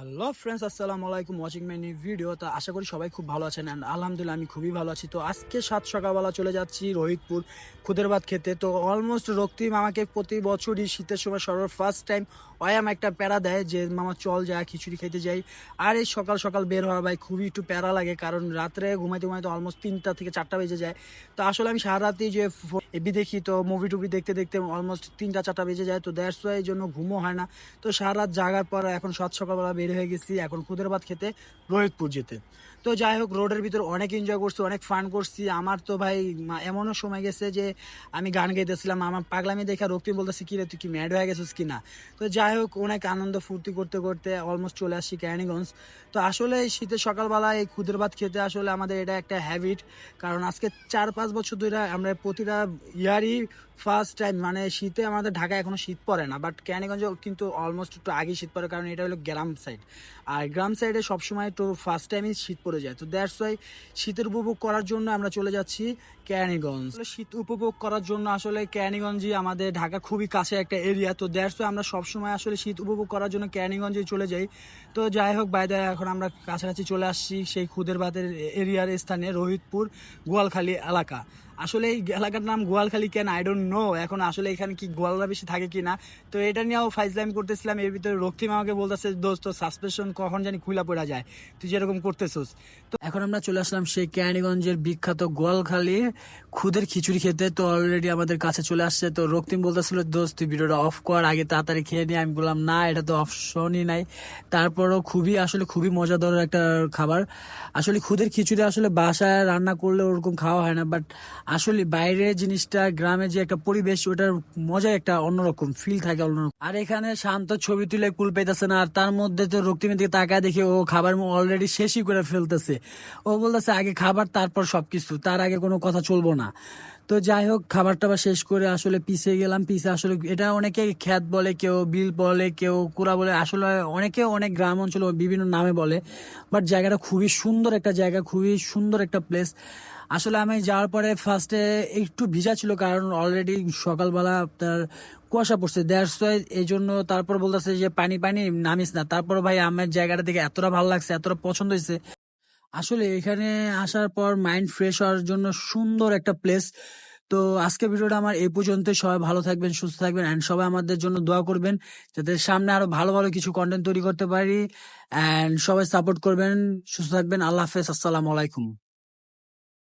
Hello friends, আসসালামু আলাইকুম। Watching my new video. তো আশা করি সবাই খুব ভালো আছেন অ্যান্ড আলহামদুলিল্লাহ আমি খুবই ভালো আছি। তো আজকে সকালবেলা চলে যাচ্ছি রোহিতপুর খুদের ভাত খেতে। তো অলমোস্ট রক্তিম আমাকে প্রতি বছরই শীতের সময় সর্ব ফার্স্ট টাইম ওয়াম একটা প্যারা দেয় যে মামা চল যায় খিচুড়ি খেতে যাই। আর এই সকাল সকাল বের হওয়া ভাই খুবই একটু প্যারা লাগে, কারণ রাত্রে ঘুমাইতে ঘুমাইতে অলমোস্ট 3টা থেকে 4টা বেজে যায়। তো আসলে আমি সারা রাতেই যে এবি দেখি, তো মুভি টুভি দেখতে দেখতে অলমোস্ট 3টা 4টা বেজে যায়। তো দ্যাটস ওয়াই এই জন্য ঘুমও হয় না। তো সারা রাত জাগার পর এখন সকালবেলা বের হয়ে গেছি এখন খুদের ভাত খেতে রোহিতপুর যেতে। তো যাই হোক, রোডের ভিতর অনেক এনজয় করছি, অনেক ফান করছি। আমার তো ভাই এমনও সময় গেছে যে আমি গান গাইতেছিলাম, আমার পাগলামি দেখে রক্তিম বলতেছি কি রে তুই কি ম্যাড হয়ে গেছিস কি না। তো যাই হোক, অনেক আনন্দ ফুর্তি করতে করতে অলমোস্ট চলে আসছি কেরানীগঞ্জ। তো আসলে এই শীতের সকালবেলা এই খুদের ভাত খেতে আসলে আমাদের এটা একটা হ্যাবিট, কারণ আজকে 4-5 বছর ধরে আমরা প্রতিটা ইয়ারই ফার্স্ট টাইম, মানে শীতে আমাদের ঢাকায় এখনো শীত পড়ে না, বাট কেরানীগঞ্জে কিন্তু অলমোস্ট একটু আগেই শীত পড়ে, কারণ এটা হলো গ্রাম সাইড। আর গ্রাম সাইডে সবসময় একটু ফার্স্ট টাইমই শীত পড়ে যায়। তো দ্যাটস ওয়াই শীতের উপভোগ করার জন্য আমরা চলে যাচ্ছি কেরানীগঞ্জ। শীত উপভোগ করার জন্য আসলে কেরানীগঞ্জই আমাদের ঢাকা খুবই কাছে একটা এরিয়া। তো দ্যাটস ওয়াই আমরা সবসময় আসলে শীত উপভোগ করার জন্য কেরানীগঞ্জে চলে যাই। তো যাই হোক, বাইরে এখন আমরা কাছাকাছি চলে আসছি সেই খুদের ভাতের এরিয়ার স্থানে, রোহিতপুর গোয়ালখালী এলাকা। আসলে এই এলাকার নাম গোয়ালখালী কেন আই ডোন্ট নো, এখন আসলে এখানে কি গোয়ালরা বেশি থাকে কি না। তো এটা নিয়েও ফাইজলামি করতেছিলাম। এর ভিতরে রক্তিম আমাকে বলতেছে দোস্ত সাসপেনশন কখন জানি খুলা পড়া যায়, তুই যেরকম করতেছিস। তো এখন আমরা চলে আসলাম সেই কেরানীগঞ্জের বিখ্যাত গোয়ালখালী খুদের খিচুড়ি খেতে। তো অলরেডি আমাদের কাছে চলে আসছে। তো রক্তিম বলতেছিল দোস্ত তুই ভিডিওটা অফ কর, আগে তাড়াতাড়ি খেয়ে নিয়ে। আমি বললাম না, এটা তো অপশনই নাই। তারপরও খুবই মজাদার একটা খাবার। আসলে খুদের খিচুড়ি আসলে বাসায় রান্না করলে ওরকম খাওয়া হয় না, বাট আসলে বাইরে জিনিসটা, গ্রামে যে একটা পরিবেশ, ওটার মজা একটা অন্যরকম ফিল থাকে, অন্যরকম। আর এখানে শান্ত ছবি তুলে কুল পেতেছে না, আর তার মধ্যে তো রক্তিমের দিকে তাকায় দেখে ও খাবার অলরেডি শেষই করে ফেলতেছে। ও বলতেছে আগে খাবার তারপর সবকিছু, তার আগে কোনো কথা চলবো না। তো যাই হোক, খাবার টাবার শেষ করে আসলে পিছে গেলাম। পিছে আসলে এটা অনেকে খ্যাত বলে, কেউ বিল বলে, কেউ কুড়া বলে, আসলে অনেকে অনেক গ্রাম অঞ্চলে বিভিন্ন নামে বলে। বাট জায়গাটা খুবই সুন্দর একটা জায়গা, খুবই সুন্দর একটা প্লেস। আসলে আমি যাওয়ার পরে ফার্স্টে একটু ভিজা ছিল, কারণ অলরেডি সকালবেলা আপনার কুয়াশা পড়ছে, দ্যাটস ওয়াই। এই জন্য তারপর বলতেছে যে পানি পানি নামিস না। তারপর ভাই আমার জায়গাটা দেখে এতটা ভালো লাগছে, এতটা পছন্দ হয়েছে। আসলে এখানে আসার পর মাইন্ড ফ্রেশ হওয়ার জন্য সুন্দর একটা প্লেস। তো আজকে ভিডিওটা আমার এই পর্যন্ত। সবাই ভালো থাকবেন, সুস্থ থাকবেন, এন্ড সবাই আমাদের জন্য দোয়া করবেন যাতে সামনে আরো ভালো ভালো কিছু কন্টেন্ট তৈরি করতে পারি। এন্ড সবাই সাপোর্ট করবেন, সুস্থ থাকবেন। আল্লাহ হাফেজ, আসসালামু আলাইকুম।